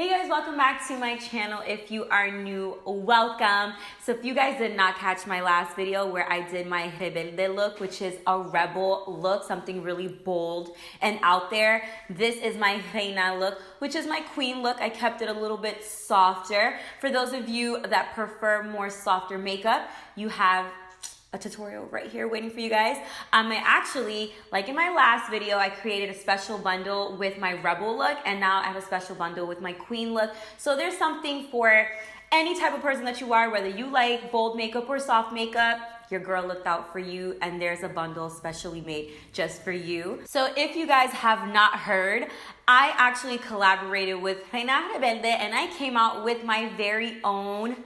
Hey guys, welcome back to my channel. If you are new, welcome. So if you guys did not catch my last video where I did my Rebelde look, which is a rebel look, something really bold and out there, this is my Reina look, which is my queen look. I kept it a little bit softer. For those of you that prefer more softer makeup, you have a tutorial right here waiting for you guys. I actually, like in my last video, I created a special bundle with my rebel look, and now I have a special bundle with my queen look. So there's something for any type of person that you are, whether you like bold makeup or soft makeup. Your girl looked out for you, and there's a bundle specially made just for you. So if you guys have not heard, I actually collaborated with Reina Rebelde, and I came out with my very own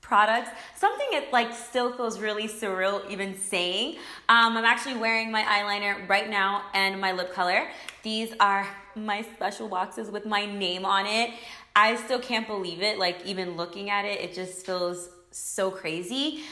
products. Something it like still feels really surreal even saying. I'm actually wearing my eyeliner right now and my lip color. These are my special boxes with my name on it. I still can't believe it. Like even looking at it, it just feels so crazy.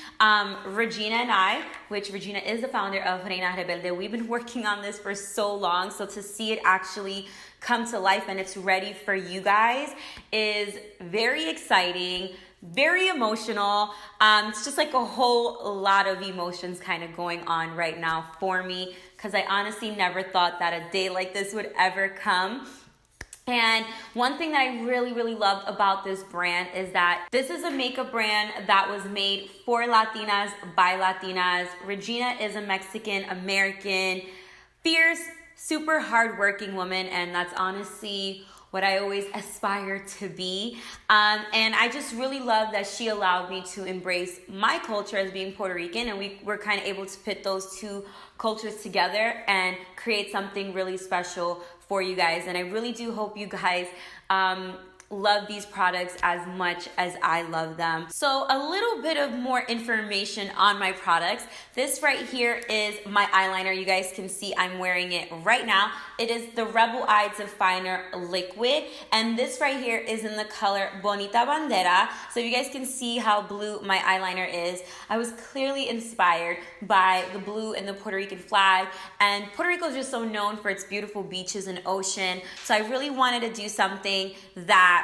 Regina and I, which Regina is the founder of Reina Rebelde, we've been working on this for so long. So to see it actually come to life and it's ready for you guys is very exciting. Very emotional. It's just like a whole lot of emotions kind of going on right now for me, because I honestly never thought that a day like this would ever come. And one thing that I really loved about this brand is that this is a makeup brand that was made for Latinas by Latinas. Regina is a Mexican American, fierce, super hardworking woman, and that's honestly what I always aspire to be. And I just really love that she allowed me to embrace my culture as being Puerto Rican, and we were kind of able to put those two cultures together and create something really special for you guys. And I really do hope you guys love these products as much as I love them. So a little bit of more information on my products. This right here is my eyeliner. You guys can see I'm wearing it right now. It is the Rebel Eye Definer Liquid, and this right here is in the color Bonita Bandera. So you guys can see how blue my eyeliner is. I was clearly inspired by the blue and the Puerto Rican flag, and Puerto Rico is just so known for its beautiful beaches and ocean. So I really wanted to do something that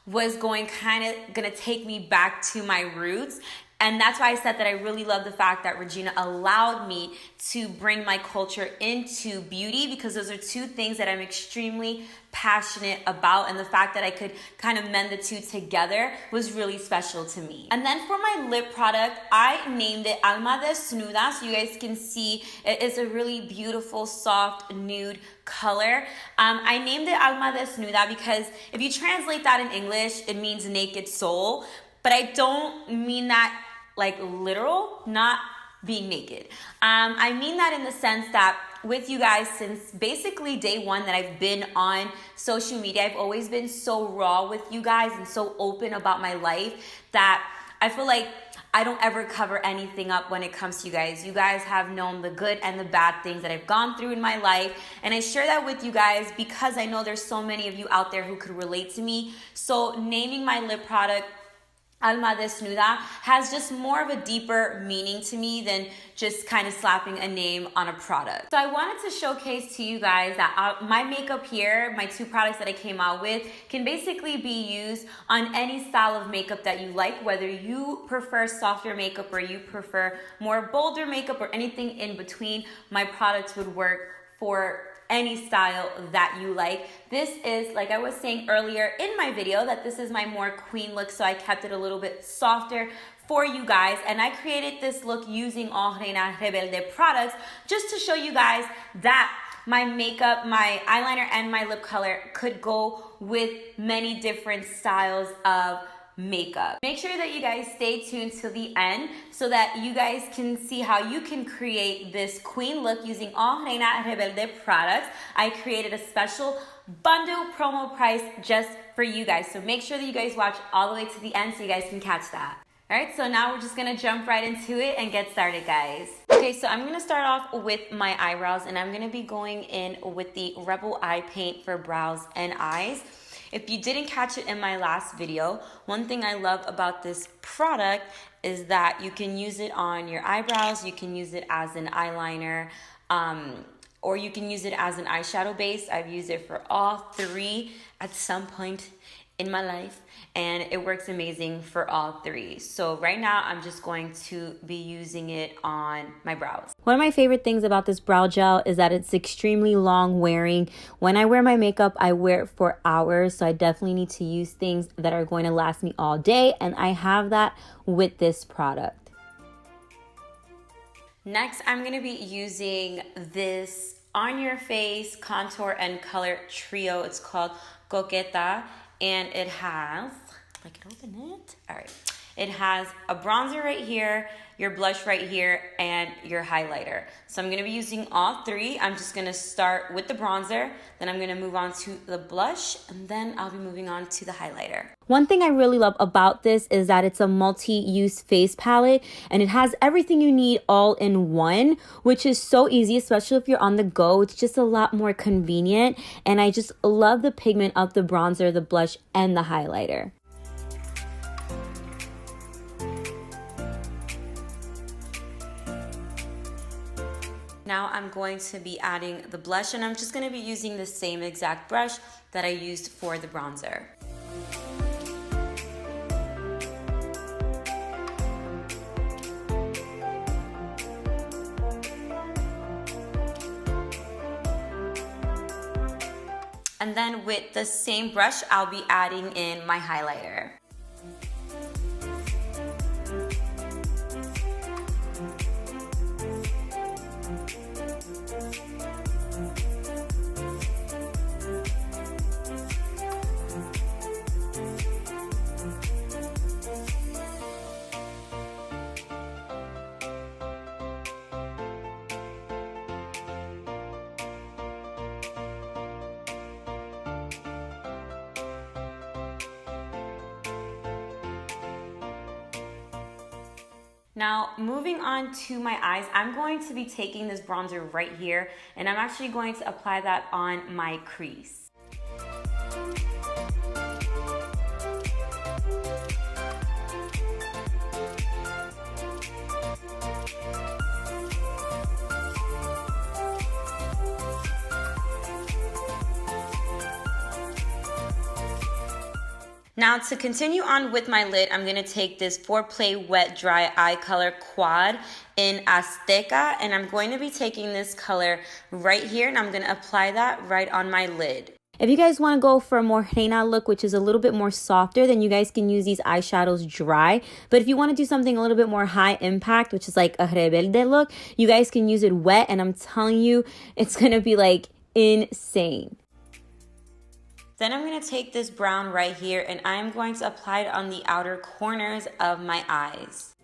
was gonna take me back to my roots. And that's why I said that I really love the fact that Regina allowed me to bring my culture into beauty, because those are two things that I'm extremely passionate about, and the fact that I could kind of mend the two together was really special to me. And then for my lip product, I named it Alma Desnuda, so you guys can see it is a really beautiful, soft, nude color. I named it Alma Desnuda because if you translate that in English, it means naked soul, but I don't mean that like literal, not being naked. I mean that in the sense that with you guys, since basically day one that I've been on social media, I've always been so raw with you guys and so open about my life that I feel like I don't ever cover anything up when it comes to you guys. You guys have known the good and the bad things that I've gone through in my life, and I share that with you guys because I know there's so many of you out there who could relate to me. So naming my lip product Alma Desnuda has just more of a deeper meaning to me than just kind of slapping a name on a product. So I wanted to showcase to you guys that my makeup here, my two products that I came out with, can basically be used on any style of makeup that you like, whether you prefer softer makeup or you prefer more bolder makeup or anything in between. My products would work for any style that you like. This is, like I was saying earlier in my video, that this is my more queen look, so I kept it a little bit softer for you guys, and I created this look using all Reina Rebelde products just to show you guys that my makeup, my eyeliner, and my lip color could go with many different styles of makeup. Make sure that you guys stay tuned till the end so that you guys can see how you can create this queen look using all Reina Rebelde products. I created a special bundle promo price just for you guys, so make sure that you guys watch all the way to the end so you guys can catch that. Alright, so now we're just gonna jump right into it and get started, guys. Okay, so I'm gonna start off with my eyebrows, and I'm gonna be going in with the Rebel Eye Paint for brows and eyes. If you didn't catch it in my last video, one thing I love about this product is that you can use it on your eyebrows, you can use it as an eyeliner, or you can use it as an eyeshadow base. I've used it for all three at some point in my life, and it works amazing for all three. So right now I'm just going to be using it on my brows. One of my favorite things about this brow gel is that it's extremely long wearing. When I wear my makeup, I wear it for hours, so I definitely need to use things that are going to last me all day, and I have that with this product. Next, I'm going to be using this on your face contour and color trio. It's called Coqueta, and it has, if I can open it, all right. It has a bronzer right here, your blush right here, and your highlighter. So I'm gonna be using all three. I'm just gonna start with the bronzer, then I'm gonna move on to the blush, and then I'll be moving on to the highlighter. One thing I really love about this is that it's a multi-use face palette, and it has everything you need all in one, which is so easy, especially if you're on the go. It's just a lot more convenient, and I just love the pigment of the bronzer, the blush, and the highlighter. Now I'm going to be adding the blush, and I'm just going to be using the same exact brush that I used for the bronzer. And then with the same brush, I'll be adding in my highlighter. Now, moving on to my eyes, I'm going to be taking this bronzer right here, and I'm actually going to apply that on my crease. Now to continue on with my lid, I'm going to take this 4Play Wet Dry Eye Color Quad in Azteca, and I'm going to be taking this color right here, and I'm going to apply that right on my lid. If you guys want to go for a more Reina look, which is a little bit more softer, then you guys can use these eyeshadows dry. But if you want to do something a little bit more high impact, which is like a Rebelde look, you guys can use it wet, and I'm telling you, it's going to be like insane. Then I'm going to take this brown right here, and I'm going to apply it on the outer corners of my eyes.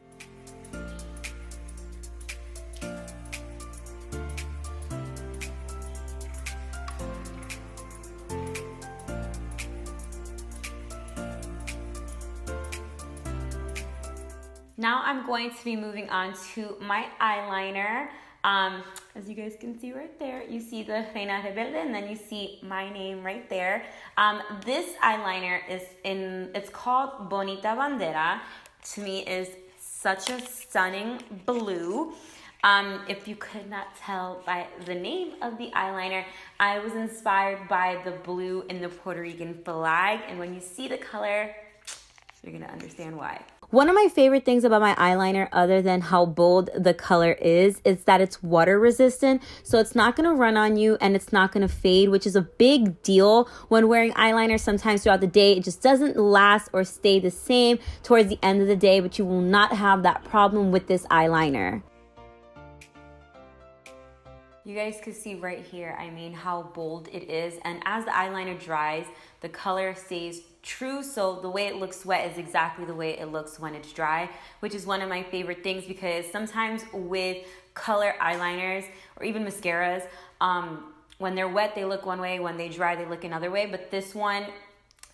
Now I'm going to be moving on to my eyeliner. As you guys can see right there, you see the Reina Rebelde, and then you see my name right there. This eyeliner it's called Bonita Bandera. To me is such a stunning blue. If you could not tell by the name of the eyeliner, I was inspired by the blue in the Puerto Rican flag, and when you see the color, you're gonna understand why. One of my favorite things about my eyeliner, other than how bold the color is that it's water resistant. So it's not going to run on you, and it's not going to fade, which is a big deal when wearing eyeliner sometimes throughout the day. It just doesn't last or stay the same towards the end of the day, but you will not have that problem with this eyeliner. You guys can see right here, I mean, how bold it is. And as the eyeliner dries, the color stays true. So the way it looks wet is exactly the way it looks when it's dry, which is one of my favorite things, because sometimes with color eyeliners or even mascaras, when they're wet, they look one way. When they dry, they look another way. But this one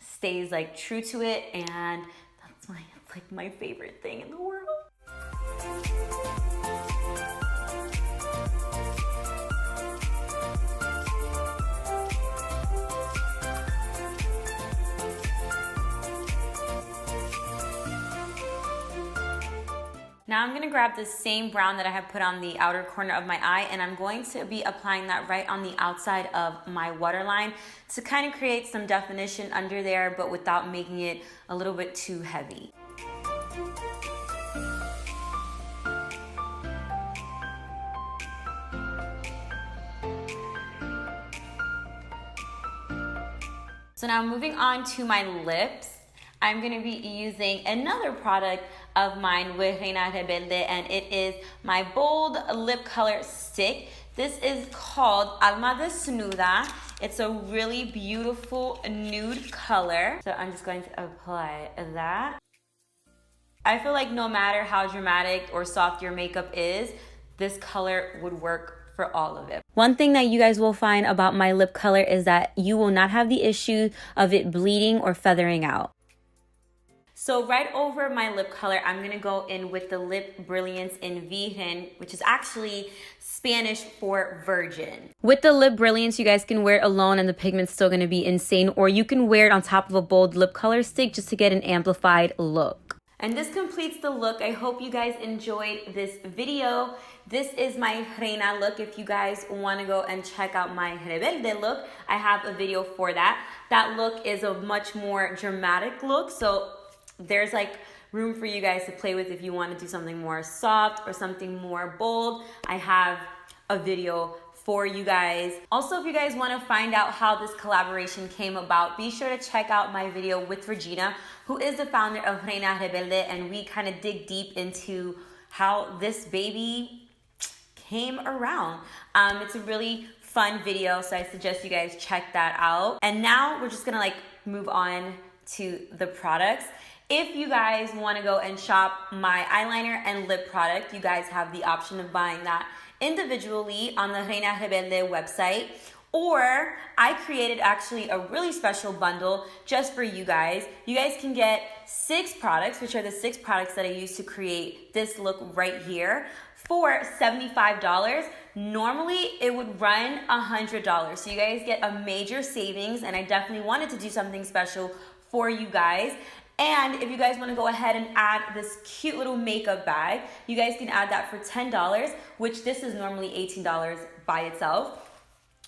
stays like true to it. And that's why it's like my favorite thing in the world. Now I'm gonna grab the same brown that I have put on the outer corner of my eye, and I'm going to be applying that right on the outside of my waterline to kind of create some definition under there, but without making it a little bit too heavy. So now moving on to my lips, I'm gonna be using another product of mine with Reina Rebelde, and it is my bold lip color stick. This is called Alma Desnuda. It's a really beautiful nude color. So I'm just going to apply that. I feel like no matter how dramatic or soft your makeup is, this color would work for all of it. One thing that you guys will find about my lip color is that you will not have the issue of it bleeding or feathering out. So right over my lip color, I'm gonna go in with the Lip Brilliance in Virgen, which is actually Spanish for virgin. With the Lip Brilliance, you guys can wear it alone and the pigment's still gonna be insane, or you can wear it on top of a bold lip color stick just to get an amplified look. And this completes the look. I hope you guys enjoyed this video. This is my Reina look. If you guys want to go and check out my Rebelde look, I have a video for that. That look is a much more dramatic look, so there's like room for you guys to play with if you want to do something more soft or something more bold. I have a video for you guys. Also, if you guys want to find out how this collaboration came about, be sure to check out my video with Regina, who is the founder of Reina Rebelde, and we kind of dig deep into how this baby came around. It's a really fun video, so I suggest you guys check that out. And now we're just gonna like move on to the products. If you guys want to go and shop my eyeliner and lip product, you guys have the option of buying that individually on the Reina Rebelde website, or I created actually a really special bundle just for you guys. You guys can get 6 products, which are the 6 products that I used to create this look right here, for $75. Normally it would run $100, so you guys get a major savings, and I definitely wanted to do something special for you guys. And if you guys want to go ahead and add this cute little makeup bag, you guys can add that for $10, which this is normally $18 by itself.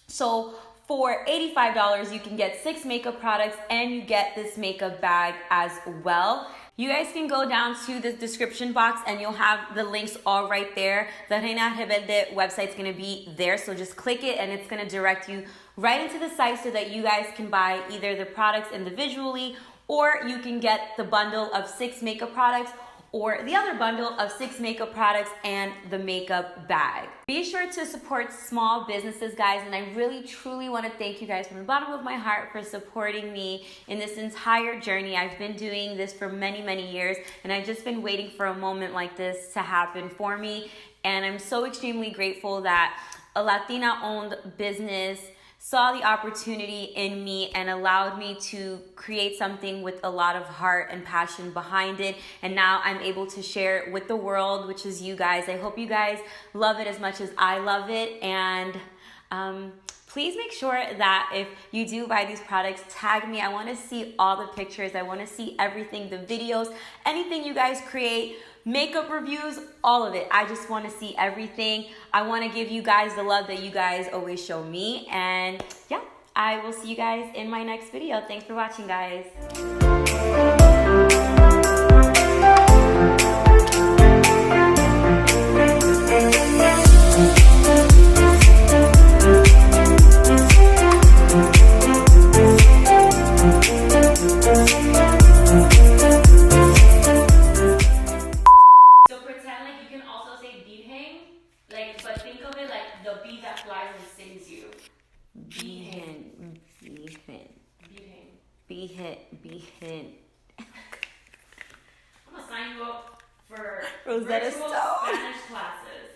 So for $85, you can get 6 makeup products and you get this makeup bag as well. You guys can go down to the description box and you'll have the links all right there. The Reina Rebelde website's gonna be there, so just click it and it's gonna direct you right into the site so that you guys can buy either the products individually, or you can get the bundle of 6 makeup products, or the other bundle of 6 makeup products and the makeup bag. Be sure to support small businesses, guys, and I really truly want to thank you guys from the bottom of my heart for supporting me in this entire journey. I've been doing this for many, many years, and I've just been waiting for a moment like this to happen for me, and I'm so extremely grateful that a Latina-owned business saw the opportunity in me and allowed me to create something with a lot of heart and passion behind it. And now I'm able to share it with the world, which is you guys. I hope you guys love it as much as I love it. And please make sure that if you do buy these products, tag me. I want to see all the pictures. I want to see everything, the videos, anything you guys create, makeup reviews, all of it. I just want to see everything. I want to give you guys the love that you guys always show me. And yeah, I will see you guys in my next video. Thanks for watching, guys. Virgen. I'm gonna sign you up for Rosetta virtual Stone. Spanish classes.